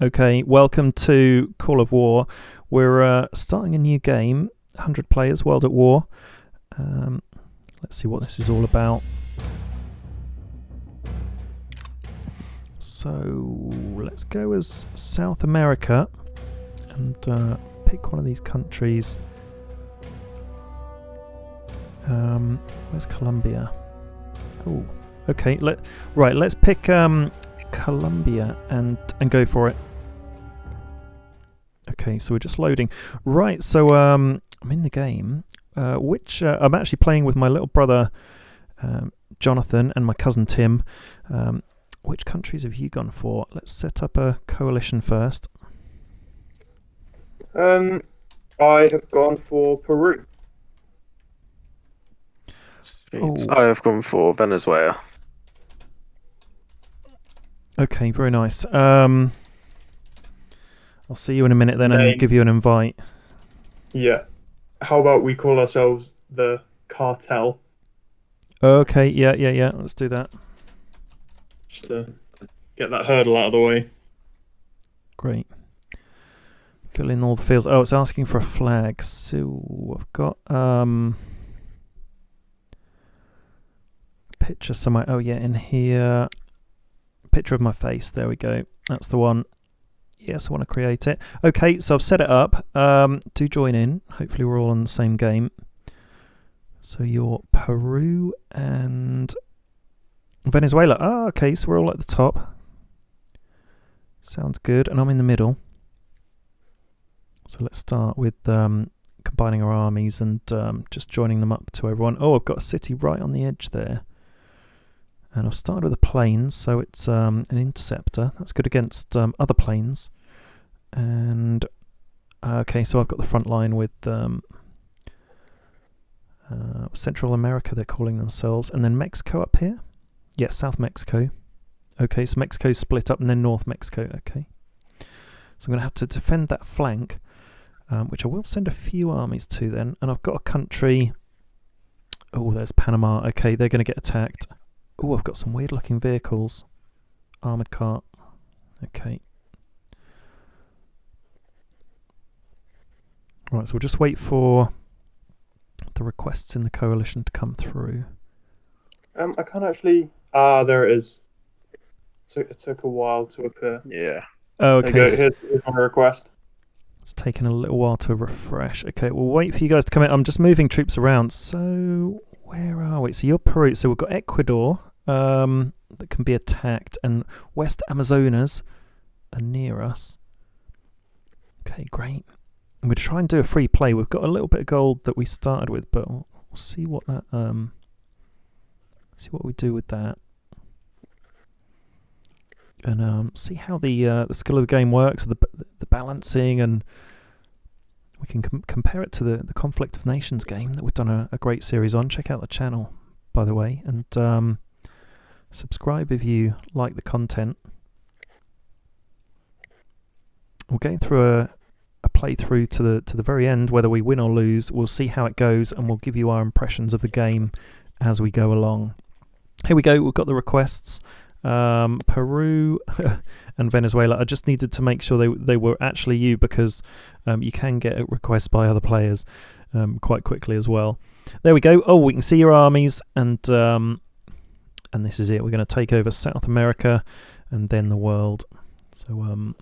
Okay, welcome to Call of War. We're starting a new game, 100 players, World at War. Let's see what this is all about. So let's go as South America and pick one of these countries. Where's Colombia? Oh, okay. Let's pick Colombia and go for it. Okay, so we're just loading. Right, so I'm in the game, which I'm actually playing with my little brother Jonathan and my cousin Tim. Which countries have you gone for? Let's set up a coalition first. I have gone for Peru. Oh. I have gone for Venezuela. Okay, very nice. I'll see you in a minute then and give you an invite. Yeah. How about we call ourselves the Cartel? Okay, yeah. Let's do that. Just to get that hurdle out of the way. Great. Fill in all the fields. Oh, it's asking for a flag. So I've got a picture somewhere. Oh yeah, in here. Picture of my face. There we go. That's the one. Yes, I want to create it. Okay, so I've set it up. Do join in. Hopefully we're all on the same game. So you're Peru and Venezuela. Oh, okay, so we're all at the top. Sounds good. And I'm in the middle. So let's start with combining our armies and just joining them up to everyone. Oh, I've got a city right on the edge there. And I've started with a plane, so it's an interceptor. That's good against other planes. And okay, so I've got the front line with Central America, they're calling themselves. And then Mexico up here. Yeah, South Mexico. Okay, so Mexico's split up and then North Mexico. Okay. So I'm going to have to defend that flank, which I will send a few armies to then. And I've got a country... Oh, there's Panama. Okay, they're going to get attacked. Oh, I've got some weird looking vehicles. Armoured cart. Okay. Right, so we'll just wait for the requests in the coalition to come through. I can't actually... Ah, there it is. It took a while to appear. Yeah. Oh, okay. Here's my request. It's taken a little while to refresh. Okay, we'll wait for you guys to come in. I'm just moving troops around. So, where are we? So you're Peru. So we've got Ecuador that can be attacked, and West Amazonas are near us. Okay, great. I'm going to try and do a free play. We've got a little bit of gold that we started with, but we'll see what that see what we do with that, and see how the skill of the game works, the balancing, and we can compare it to the Conflict of Nations game that we've done a great series on. Check out the channel, by the way, and subscribe if you like the content. We're going through a playthrough to the very end. Whether we win or lose, we'll see how it goes, and we'll give you our impressions of the game as we go along. Here we go. We've got the requests. Peru and Venezuela. I just needed to make sure they were actually you, because you can get requests by other players quite quickly as well. There we go. Oh, we can see your armies, and this is it. We're going to take over South America and then the world. So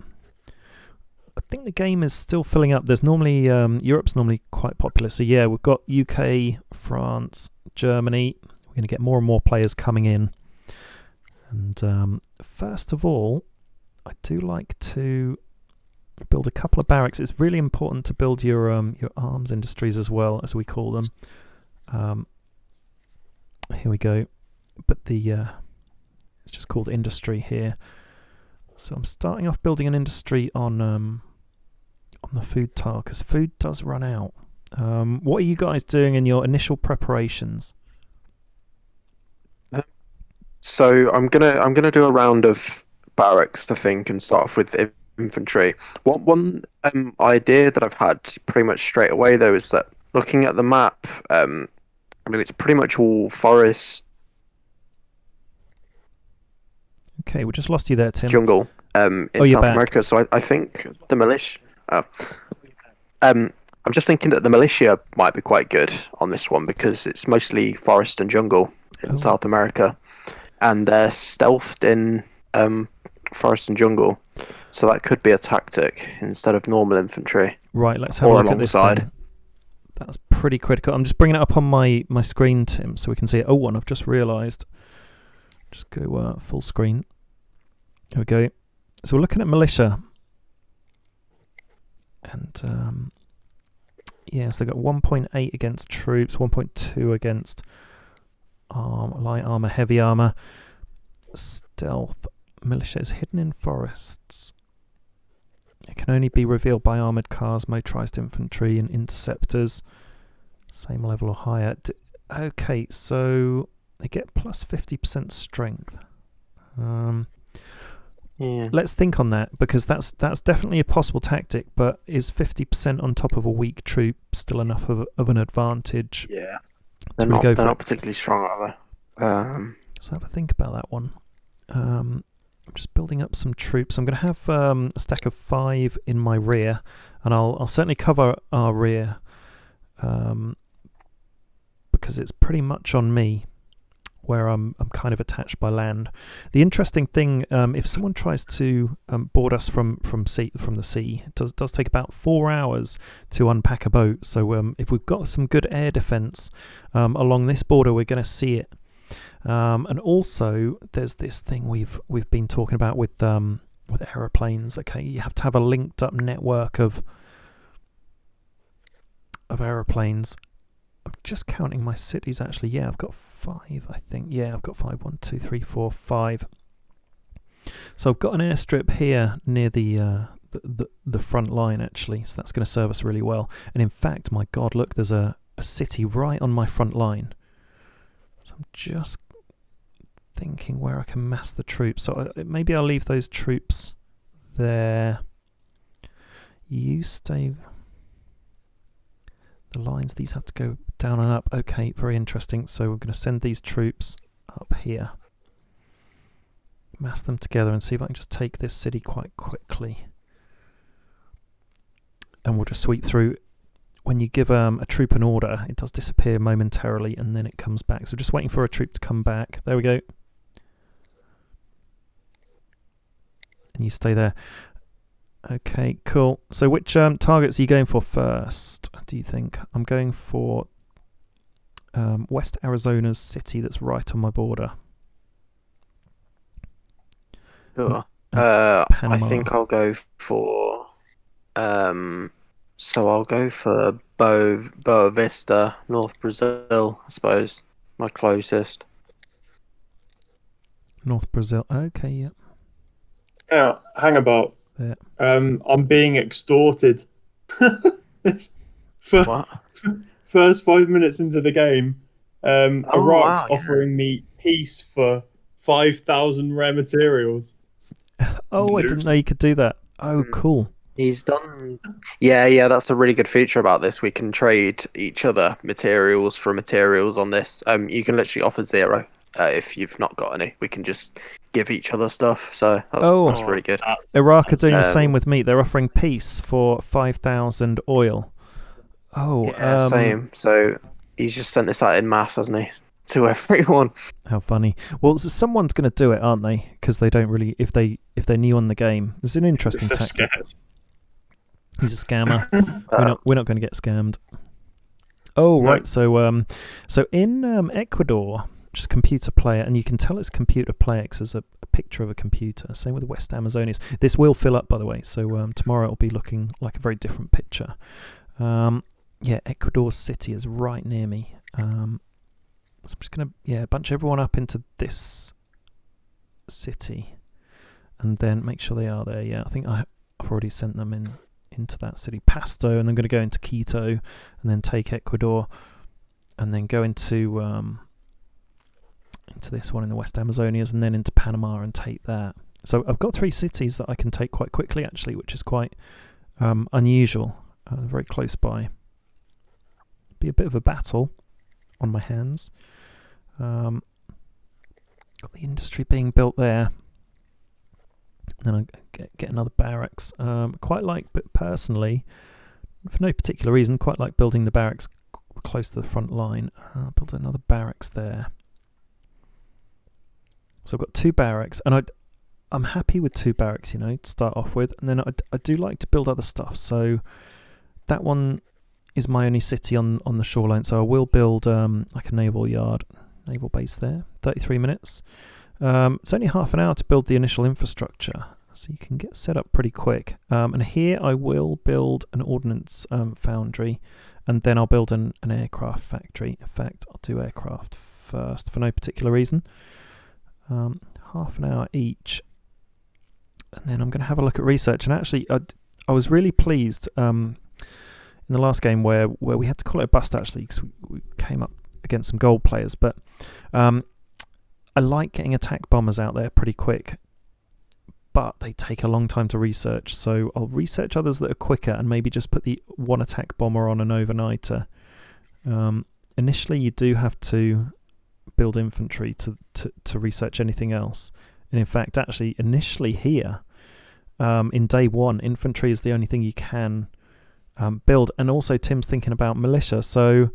I think the game is still filling up. There's normally Europe's normally quite popular. So yeah, we've got UK, France, Germany. We're going to get more and more players coming in. And first of all, I do like to build a couple of barracks. It's really important to build your arms industries as well, as we call them. Here we go. But it's just called industry here. So I'm starting off building an industry on the food tile, because food does run out. What are you guys doing in your initial preparations? So I'm gonna do a round of barracks, I think, and start off with infantry. One idea that I've had pretty much straight away though is that looking at the map, I mean it's pretty much all forest. Okay, we just lost you there, Tim. Jungle. in Oh, you're South back. America. So I think the militia. I'm just thinking that the militia might be quite good on this one because it's mostly forest and jungle in Oh. South America, and they're stealthed in forest and jungle. So that could be a tactic instead of normal infantry. Right, let's have a Or look at this alongside. then. That's pretty critical. I'm just bringing it up on my screen, Tim, so we can see it. Oh, and I've just realised. Just go full screen. There we go. So we're looking at militia. And, yes, they've got 1.8 against troops, 1.2 against light armour, heavy armour. Stealth. Militia is hidden in forests. It can only be revealed by armoured cars, motorised infantry and interceptors. Same level or higher. Okay, so they get plus 50% strength. Let's think on that, because that's definitely a possible tactic, but is 50% on top of a weak troop still enough of an advantage? Yeah. They're not particularly strong, are they? So have a think about that one. I'm just building up some troops. I'm going to have a stack of 5 in my rear, and I'll certainly cover our rear, because it's pretty much on me where I'm kind of attached by land. The interesting thing, if someone tries to board us from the sea, it does take about 4 hours to unpack a boat. So if we've got some good air defence along this border, we're going to see it. And also, there's this thing we've been talking about with aeroplanes. Okay, you have to have a linked up network of aeroplanes. I'm just counting my cities. Actually, yeah, I've got 5. I think. Yeah, I've got 5. 1, 2, 3, 4, 5. So I've got an airstrip here near the front line actually. So that's going to serve us really well. And in fact, my God, look, there's a city right on my front line. So I'm just thinking where I can mass the troops. So maybe I'll leave those troops there. You stay. The lines, these have to go down and up. Okay, very interesting. So we're going to send these troops up here. Mass them together and see if I can just take this city quite quickly. And we'll just sweep through. When you give a troop an order, it does disappear momentarily and then it comes back. So just waiting for a troop to come back. There we go. And you stay there. Okay, cool. So which targets are you going for first, do you think? I'm going for West Arizona's city that's right on my border. Sure. Panama. I think I'll go for... so I'll go for Boa Vista, North Brazil, I suppose. My closest. North Brazil. Okay, yep. Yeah, hang about. There. I'm being extorted. What? First 5 minutes into the game, Iraq's wow, yeah. offering me peace for 5,000 rare materials. Oh, I didn't know you could do that. Oh, cool. He's done... Yeah, that's a really good feature about this. We can trade each other materials for materials on this. You can literally offer 0 if you've not got any. We can just give each other stuff, so that's really good. Iraq are doing the same with me. They're offering peace for 5,000 oil. Oh, yeah, same. So he's just sent this out in mass, hasn't he? To everyone. How funny. Well, someone's going to do it, aren't they? Because they don't really... If they're new on the game. It's an interesting tactic. Scared. He's a scammer. We're not going to get scammed. Oh, right. So in Ecuador, just computer player, and you can tell it's computer player because there's a picture of a computer. Same with the West Amazonians. This will fill up, by the way. So tomorrow it'll be looking like a very different picture. Yeah, Ecuador City is right near me. So I'm just going to bunch everyone up into this city, and then make sure they are there. Yeah, I think I've already sent them into that city, Pasto, and I'm going to go into Quito, and then take Ecuador, and then go into this one in the West Amazonias, and then into Panama and take that. So I've got 3 cities that I can take quite quickly, actually, which is quite unusual. Very close by. Be a bit of a battle on my hands. Got the industry being built there. then I get another barracks. Quite like, but personally, for no particular reason, quite like building the barracks close to the front line. Build another barracks there. So I've got 2 barracks, and I'm happy with 2 barracks, to start off with. And then I do like to build other stuff. So that one is my only city on the shoreline. So I will build like a naval base there. 33 minutes. It's only half an hour to build the initial infrastructure, so you can get set up pretty quick. And here I will build an ordnance foundry, and then I'll build an aircraft factory. In fact, I'll do aircraft first for no particular reason. Half an hour each, and then I'm going to have a look at research. And actually, I was really pleased in the last game where we had to call it a bust, actually, because we came up against some gold players. But I like getting attack bombers out there pretty quick, but they take a long time to research. So I'll research others that are quicker and maybe just put the one attack bomber on an overnighter. Initially, you do have to build infantry to research anything else. And in fact, actually, initially here, in day 1, infantry is the only thing you can build. And also, Tim's thinking about militia. So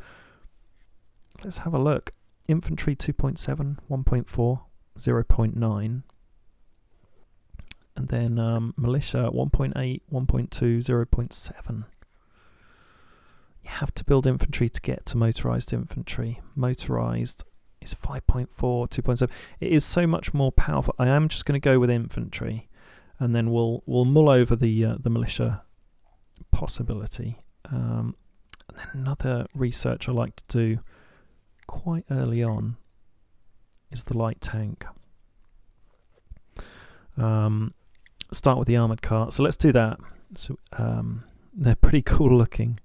let's have a look. Infantry 2.7, 1.4, 0.9. And then militia 1.8, 1.2, 0.7. You have to build infantry to get to motorised infantry. Motorised is 5.4, 2.7. It is so much more powerful. I am just going to go with infantry, and then we'll mull over the militia possibility. And then another research I like to do quite early on is the light tank. Start with the armoured car. So let's do that. So they're pretty cool looking,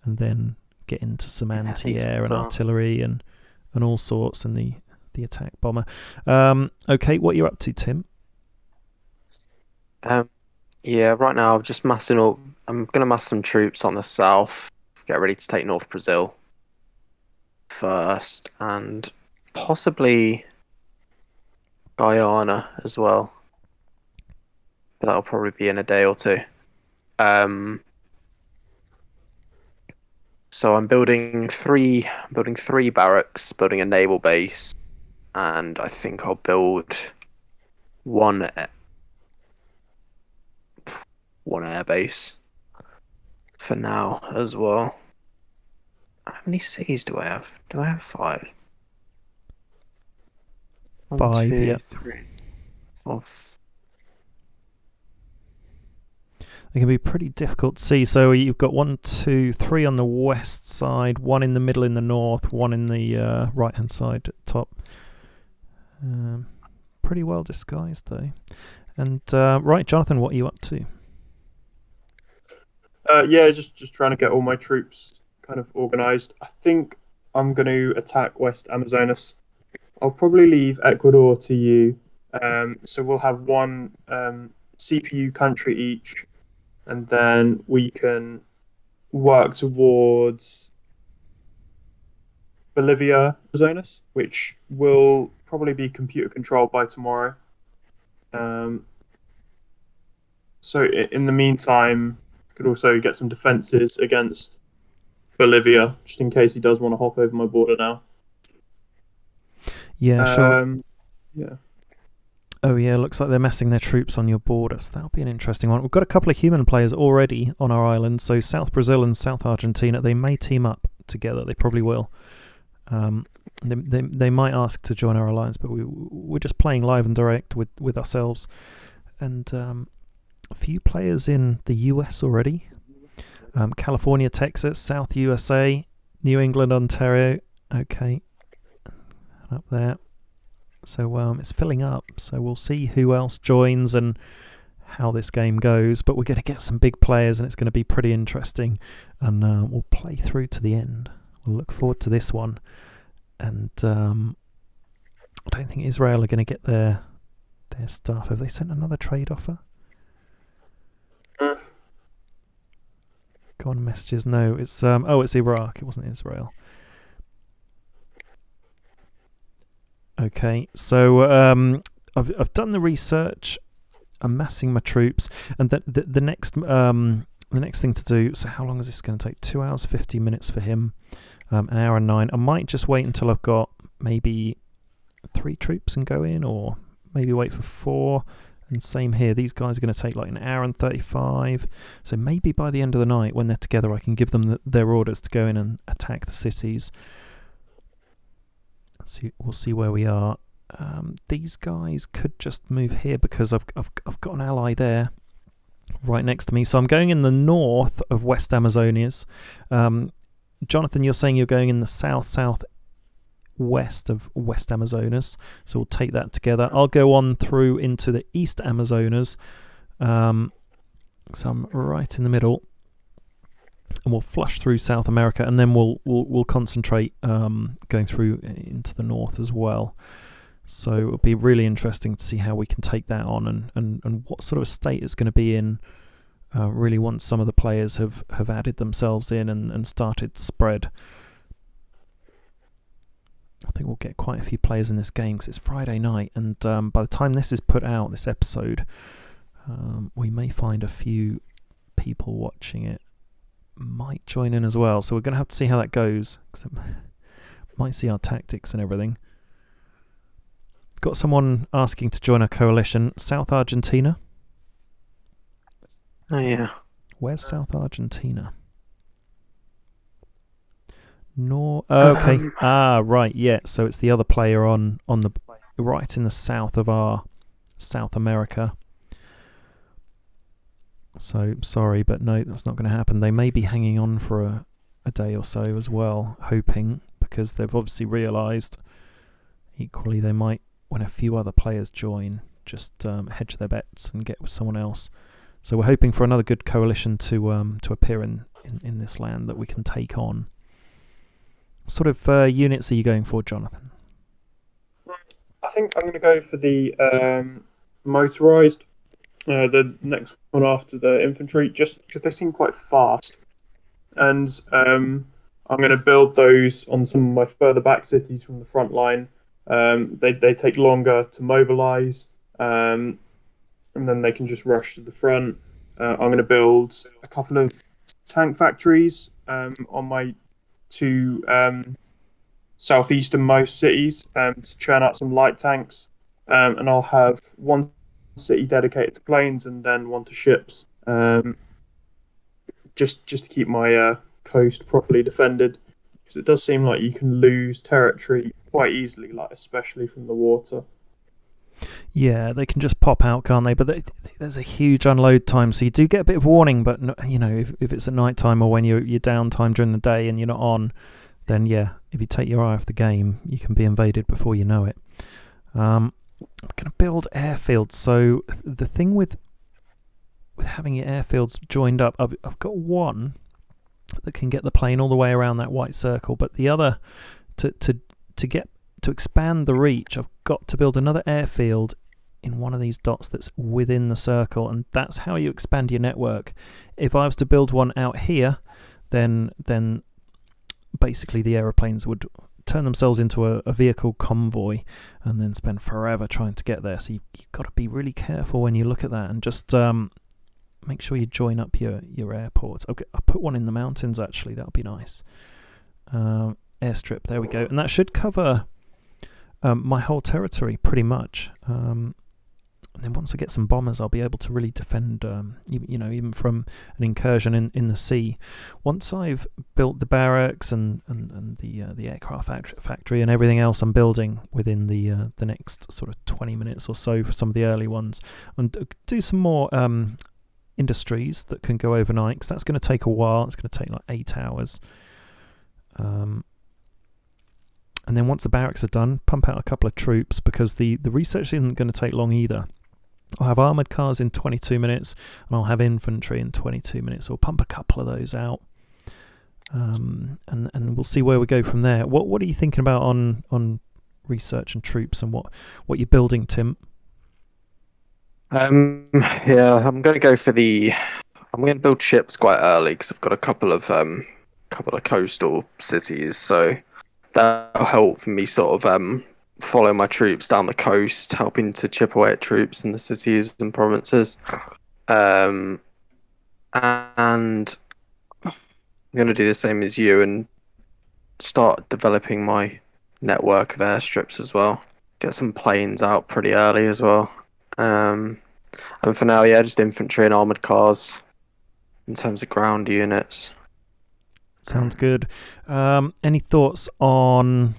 and then get into some anti-air and artillery and all sorts, and the attack bomber. Okay, what are you up to, Tim? Yeah, right now I'm just massing up. I'm going to mass some troops on the south. Get ready to take North Brazil first, and possibly Guyana as well. But that'll probably be in a day or 2. So I'm building 3 barracks, building a naval base, and I think I'll build one air base for now as well. How many cities do I have? Do I have 5? 5, yeah. 3, 4. They can be pretty difficult to see. So you've got 1, 2, 3 on the west side, 1 in the middle in the north, 1 in the right-hand side at the top. Pretty well disguised, though. And right, Jonathan, what are you up to? Yeah, just trying to get all my troops kind of organised. I think I'm going to attack West Amazonas. I'll probably leave Ecuador to you. So we'll have 1 CPU country each, and then we can work towards Bolivia, Amazonas, which will probably be computer controlled by tomorrow. So in the meantime, could also get some defences against Bolivia, just in case he does want to hop over my border now. Yeah, sure. Yeah. Oh yeah, looks like they're massing their troops on your border, so that'll be an interesting one. We've got a couple of human players already on our island, so South Brazil and South Argentina, they may team up together. They probably will. They might ask to join our alliance, but we're just playing live and direct with ourselves. And a few players in the US already. California, Texas, South USA, New England, Ontario. Okay, up there. So it's filling up. So we'll see who else joins and how this game goes. But we're going to get some big players, and it's going to be pretty interesting. And we'll play through to the end. We'll look forward to this one. And I don't think Israel are going to get their stuff. Have they sent another trade offer? Go on messages. No, it's it's Iraq. It wasn't Israel. Okay, so I've done the research. amassing my troops, and the next thing to do. So how long is this going to take? 2 hours 50 minutes for him, an hour and 9. I might just wait until I've got maybe 3 troops and go in, or maybe wait for 4. And same here, these guys are going to take like an hour and 35. So maybe by the end of the night, when they're together, I can give them their orders to go in and attack the cities. We'll see where we are. These guys could just move here because I've got an ally there right next to me. So I'm going in the north of West Amazonias. Jonathan, you're saying you're going in the southwest of West Amazonas, so we'll take that together. I'll go on through into the East Amazonas, so I'm right in the middle, and we'll flush through South America, and then we'll concentrate going through into the north as well. So it'll be really interesting to see how we can take that on, and what sort of a state it's going to be in. Really, once some of the players have added themselves in and started spread. I think we'll get quite a few players in this game because it's Friday night, and by the time this is put out, this episode, we may find a few people watching it might join in as well. So we're going to have to see how that goes, because might see our tactics and everything. Got someone asking to join our coalition. South Argentina. Oh yeah. Where's South Argentina? Okay. Right, yeah. So it's the other player on the right in the south of our South America. So sorry, but no, that's not going to happen. They may be hanging on for a day or so as well, hoping, because they've obviously realised. Equally, they might, when a few other players join, just hedge their bets and get with someone else. So we're hoping for another good coalition to appear in this land that we can take on. What sort of units are you going for, Jonathan? I think I'm going to go for the motorised, the next one after the infantry, just because they seem quite fast. And I'm going to build those on some of my further back cities from the front line. They take longer to mobilise, and then they can just rush to the front. I'm going to build a couple of tank factories on my 2 southeasternmost cities to churn out some light tanks, and I'll have one city dedicated to planes and then one to ships, just to keep my coast properly defended, because it does seem like you can lose territory quite easily, like especially from the water. Yeah, they can just pop out, can't they? But there's a huge unload time, so you do get a bit of warning. But if it's at night time or when you're downtime during the day and you're not on, then yeah, if you take your eye off the game, you can be invaded before you know it. I'm going to build airfields. So the thing with having your airfields joined up, I've got one that can get the plane all the way around that white circle, but the other to expand the reach, I've got to build another airfield in one of these dots that's within the circle, and that's how you expand your network. If I was to build one out here, then basically the aeroplanes would turn themselves into a vehicle convoy and then spend forever trying to get there. So you've got to be really careful when you look at that, and just make sure you join up your airports. Okay, I'll put one in the mountains, actually. That'll be nice. Airstrip, there we go. And that should cover my whole territory pretty much. And then once I get some bombers, I'll be able to really defend, even from an incursion in the sea. Once I've built the barracks and the aircraft factory and everything else I'm building within the next sort of 20 minutes or so for some of the early ones, and do some more industries that can go overnight, because that's going to take a while. It's going to take like 8 hours. And then once the barracks are done, pump out a couple of troops, because the research isn't going to take long either. I'll have armoured cars in 22 minutes, and I'll have infantry in 22 minutes. So we'll pump a couple of those out, and we'll see where we go from there. What are you thinking about on research and troops, and what you're building, Tim? Yeah, I'm going to go for I'm going to build ships quite early, because I've got a couple of coastal cities, so that'll help me sort of follow my troops down the coast, helping to chip away at troops in the cities and provinces. And I'm going to do the same as you and start developing my network of airstrips as well. Get some planes out pretty early as well. And for now, yeah, just infantry and armored cars in terms of ground units. Sounds good. Any thoughts on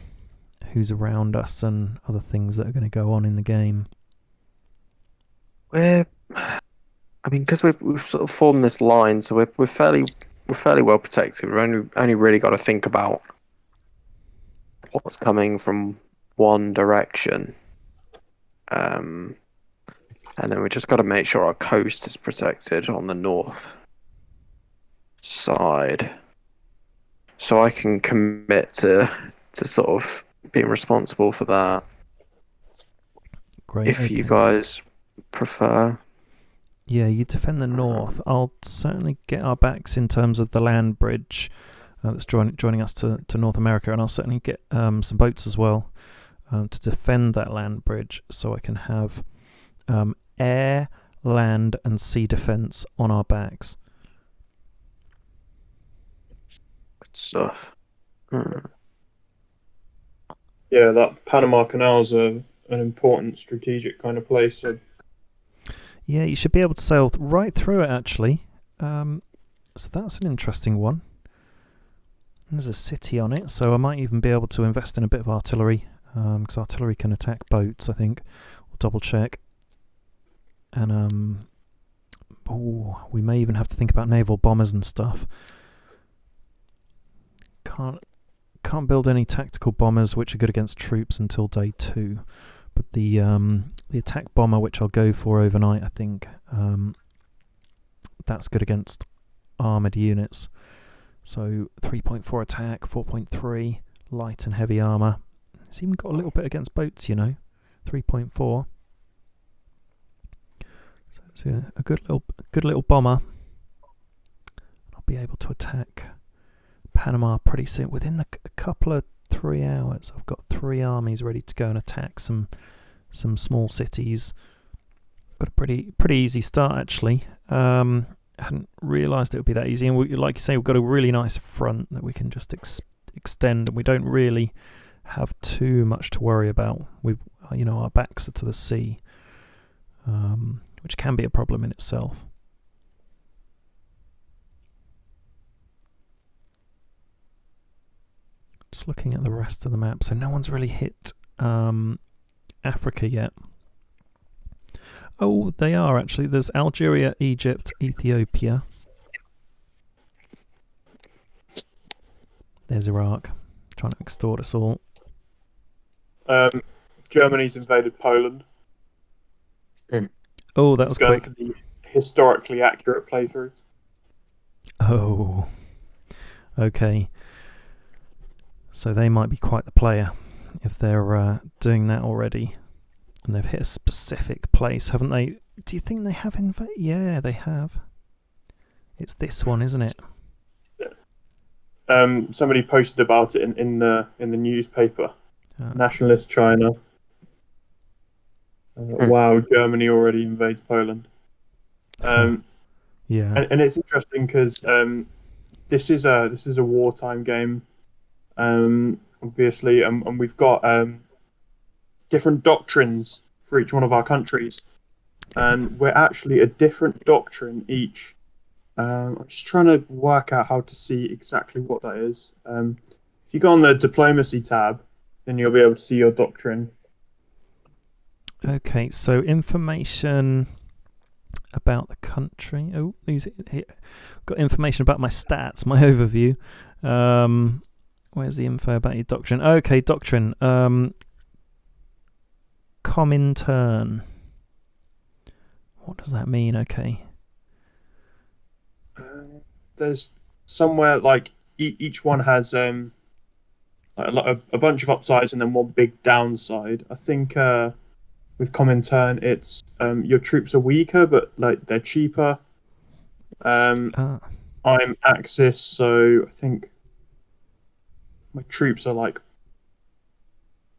who's around us and other things that are going to go on in the game? Because we've sort of formed this line, so we're fairly well protected. We've only really got to think about what's coming from one direction, and then we just got to make sure our coast is protected on the north side. So I can commit to sort of being responsible for that. Great. If you guys prefer. Yeah, you defend the north. I'll certainly get our backs in terms of the land bridge that's joining us to North America, and I'll certainly get some boats as well to defend that land bridge, so I can have air, land, and sea defense on our backs. Good stuff. Yeah, that Panama Canal's an important strategic kind of place. So. Yeah, you should be able to sail right through it, actually. So that's an interesting one. There's a city on it, so I might even be able to invest in a bit of artillery, because artillery can attack boats, I think. We'll double check. And we may even have to think about naval bombers and stuff. Can't build any tactical bombers which are good against troops until day 2. But the attack bomber, which I'll go for overnight, I think, that's good against armoured units. So 3.4 attack, 4.3 light and heavy armour. It's even got a little bit against boats, 3.4. So it's a good little bomber. I'll be able to attack Panama pretty soon. Within a couple of 3 hours, I've got 3 armies ready to go and attack some small cities. Got a pretty easy start, actually. I hadn't realised it would be that easy, and like you say, we've got a really nice front that we can just extend, and we don't really have too much to worry about. Our backs are to the sea, which can be a problem in itself. Just looking at the rest of the map, so no one's really hit Africa yet. Oh, they are actually. There's Algeria, Egypt, Ethiopia. There's Iraq, trying to extort us all. Germany's invaded Poland. Oh, that was quick. For the historically accurate playthrough. Oh, okay. So they might be quite the player if they're doing that already. And they've hit a specific place, haven't they? Do you think they have invaded? Yeah, they have. It's this one, isn't it? Yeah. Somebody posted about it in the newspaper. Nationalist China. Wow, Germany already invades Poland. Yeah. And it's interesting because this is a wartime game, obviously, and we've got different doctrines for each one of our countries, and we're actually a different doctrine each. I'm just trying to work out how to see exactly what that is. If you go on the diplomacy tab, then you'll be able to see your doctrine. Okay, so information about the country. Oh, these got information about my stats, my overview. Where's the info about your doctrine? Okay, doctrine. Comintern. What does that mean? Okay. There's somewhere like each one has a bunch of upsides and then one big downside. I think with Comintern, it's your troops are weaker, but like they're cheaper. I'm Axis, so I think my troops are like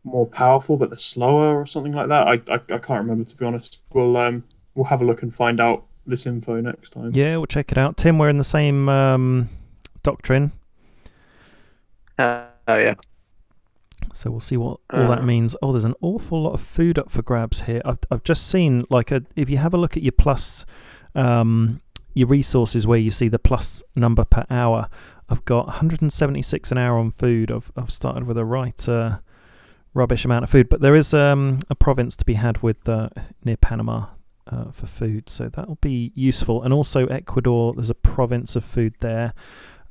more powerful, but they're slower or something like that. I can't remember, to be honest. We'll have a look and find out this info next time. Yeah, we'll check it out. Tim, we're in the same doctrine. Oh yeah. So we'll see what all that means. Oh, there's an awful lot of food up for grabs here. I've just seen, like, if you have a look at your plus, your resources where you see the plus number per hour, I've got 176 an hour on food. I've started with a right rubbish amount of food, but there is a province to be had with near Panama for food, so that'll be useful. And also Ecuador, there's a province of food there.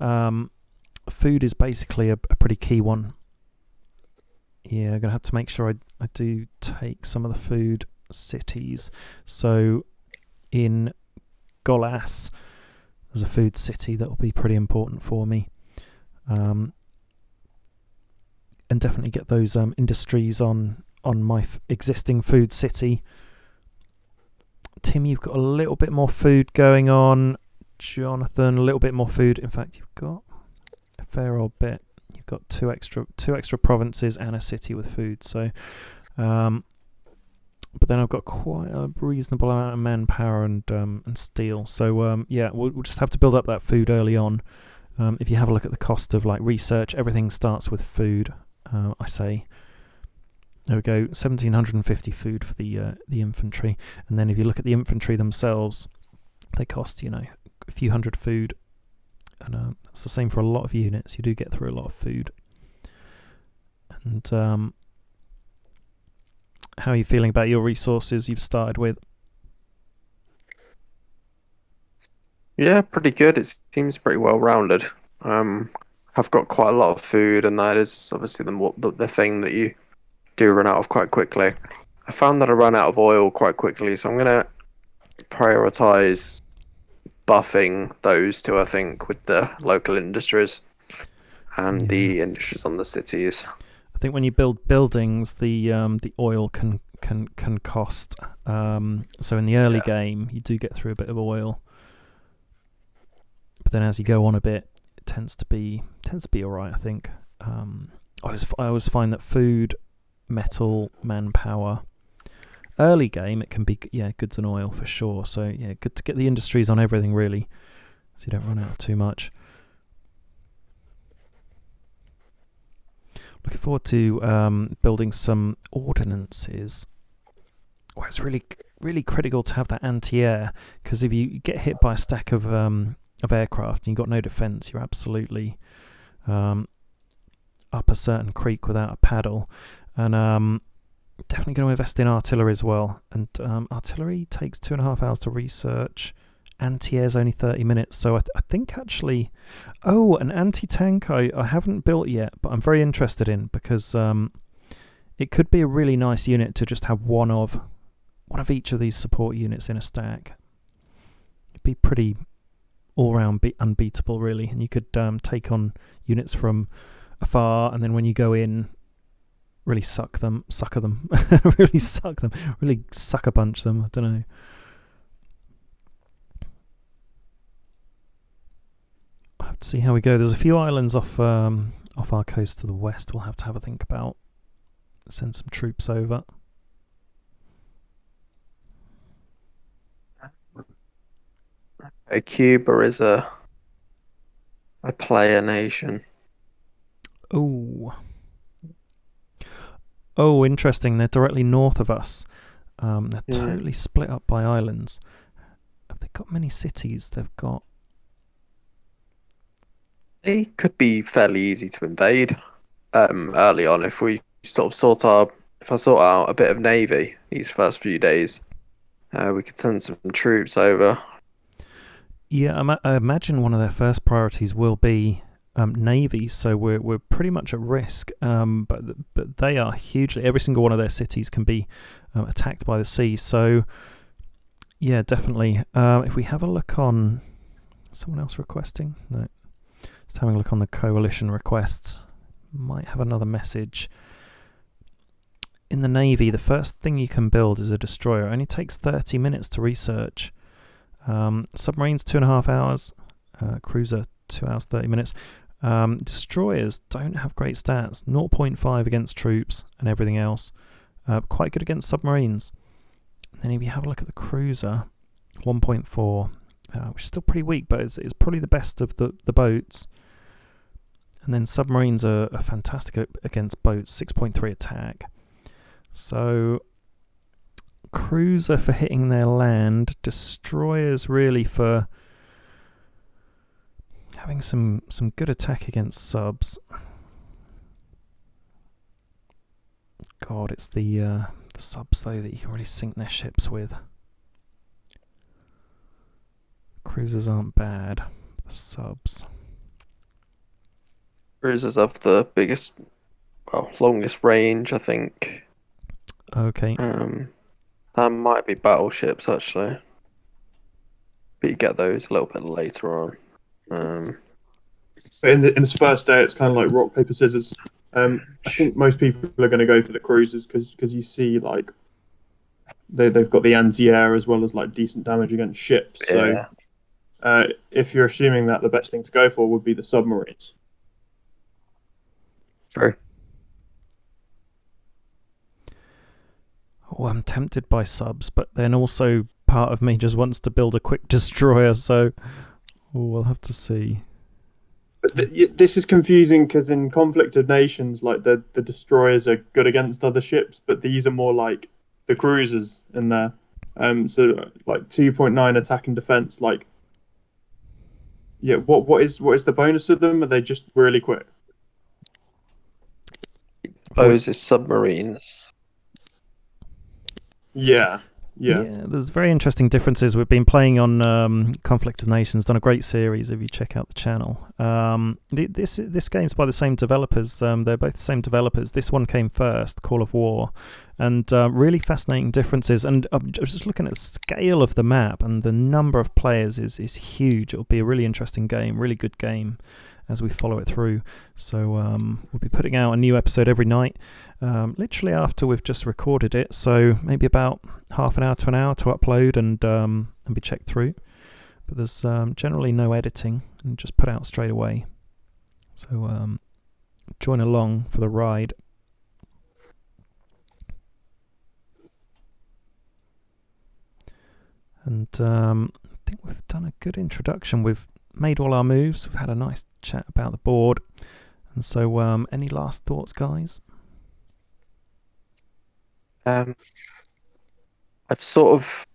Food is basically a pretty key one. Yeah, I'm going to have to make sure I do take some of the food cities. So in Golas, there's a food city that will be pretty important for me. And definitely get those industries on my existing food city. Tim, you've got a little bit more food going on. Jonathan, a little bit more food. In fact, you've got a fair old bit. You've got two extra provinces and a city with food. So, but then I've got quite a reasonable amount of manpower and steel. So yeah, we'll just have to build up that food early on. If you have a look at the cost of like research, everything starts with food. I say, there we go, 1,750 food for the infantry, and then if you look at the infantry themselves, they cost a few hundred food. And that's the same for a lot of units. You do get through a lot of food. And how are you feeling about your resources you've started with? Yeah, pretty good. It seems pretty well rounded. I've got quite a lot of food, and that is obviously the thing that you do run out of quite quickly. I found that I ran out of oil quite quickly, so I'm gonna prioritize buffing those two, I think, with the local industries and the industries on the cities. I think when you build buildings, the oil can cost. So in the early game, you do get through a bit of oil, but then as you go on a bit, it tends to be all right. I think. I always find that food, metal, manpower. Early game, it can be goods and oil for sure. So yeah, good to get the industries on everything really, so you don't run out too much. Looking forward to building some ordnances. Where it's really really critical to have that anti-air, because if you get hit by a stack of aircraft and you've got no defence, you're absolutely up a certain creek without a paddle. And definitely going to invest in artillery as well. And artillery takes 2.5 hours to research. Anti-air is only 30 minutes. So I think actually... Oh, an anti-tank I haven't built yet, but I'm very interested in, because it could be a really nice unit to just have one of each of these support units in a stack. It'd be pretty all-round unbeatable, really. And you could take on units from afar, and then when you go in... really sucker them, really sucker punch them. I don't know. I'll have to see how we go. There's a few islands off our coast to the west. We'll have to have a think about. Send some troops over. Cuba is a player nation. Oh, interesting. They're directly north of us. They're totally split up by islands. Have they got many cities? They've got... It could be fairly easy to invade early on if we sort of if I sort out a bit of navy these first few days. We could send some troops over. Yeah, I imagine one of their first priorities will be navy, so we're pretty much at risk. But they are hugely... Every single one of their cities can be attacked by the sea. So, yeah, definitely. If we have a look on... Someone else requesting? No. Just having a look on the coalition requests. Might have another message. In the navy, the first thing you can build is a destroyer. It only takes 30 minutes to research. Submarines, 2.5 hours. Cruiser, 2 hours, 30 minutes. Destroyers don't have great stats. 0.5 against troops and everything else. Quite good against submarines. And then if you have a look at the cruiser, 1.4, which is still pretty weak, but it's probably the best of the boats. And then submarines are fantastic against boats, 6.3 attack. So cruiser for hitting their land, destroyers really for having some good attack against subs. God, it's the subs though that you can really sink their ships with. Cruisers aren't bad, the subs. Cruisers have the biggest, longest range, I think. Okay. That might be battleships actually, but you get those a little bit later on. But in this first day, it's kind of like rock paper scissors. I think most people are going to go for the cruisers because you see like they've got the anti-air as well as like decent damage against ships. Yeah. So if you're assuming that, the best thing to go for would be the submarines. True. Oh, I'm tempted by subs, but then also part of me just wants to build a quick destroyer, so we'll have to see. But this is confusing because in Conflict of Nations, like the destroyers are good against other ships, but these are more like the cruisers in there. So like 2.9 attack and defense. Like, yeah, what is the bonus of them? Are they just really quick? Those is submarines. Yeah. There's very interesting differences. We've been playing on Conflict of Nations, done a great series if you check out the channel. This game's by the same developers. They're both the same developers. This one came first, Call of War, and really fascinating differences. And I'm just looking at the scale of the map, and the number of players is huge. It'll be a really interesting game, really good game as we follow it through. So we'll be putting out a new episode every night, literally after we've just recorded it. So maybe about half an hour to an hour to upload and be checked through. But there's generally no editing and just put out straight away. So join along for the ride. And I think we've done a good introduction. We've made all our moves. We've had a nice chat about the board. And so any last thoughts, guys? I've sort of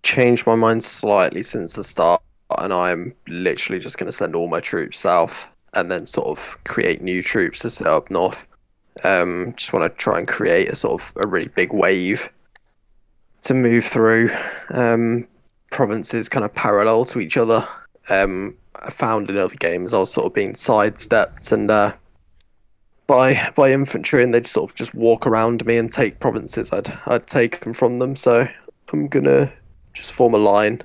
changed my mind slightly since the start, and I'm literally just going to send all my troops south and then sort of create new troops to set up north. Just want to try and create a really big wave to move through provinces kind of parallel to each other. I found in other games I was sort of being sidestepped and by infantry, and they'd sort of just walk around me and take provinces I'd taken from them. So I'm gonna just form a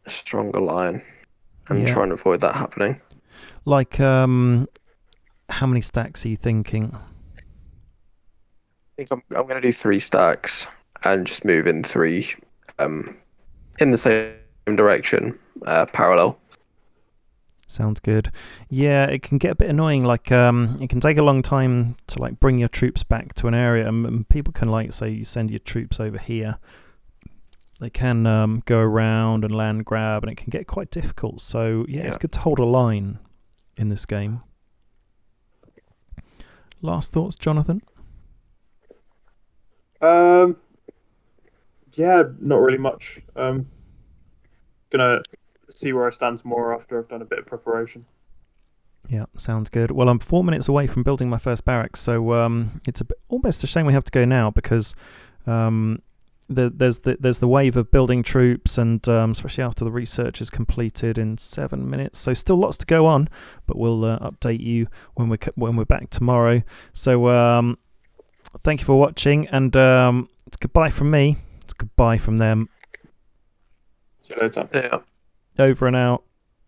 stronger line, and try and avoid that happening. Like, how many stacks are you thinking? I think I'm gonna do 3 stacks and just move in 3 in the same direction, parallel. Sounds good. Yeah, it can get a bit annoying. Like, it can take a long time to like bring your troops back to an area, and people can like say you send your troops over here. They can go around and land grab, and it can get quite difficult. So yeah, it's good to hold a line in this game. Last thoughts, Jonathan? Yeah, not really much. Gonna see where I stand tomorrow after I've done a bit of preparation. Yeah, sounds good. Well, I'm 4 minutes away from building my first barracks, so it's almost a shame we have to go now because there's the wave of building troops, and especially after the research is completed in 7 minutes. So still lots to go on, but we'll update you when we're back tomorrow. So thank you for watching, and it's goodbye from me. It's goodbye from them. See you later. Yeah. Over and out.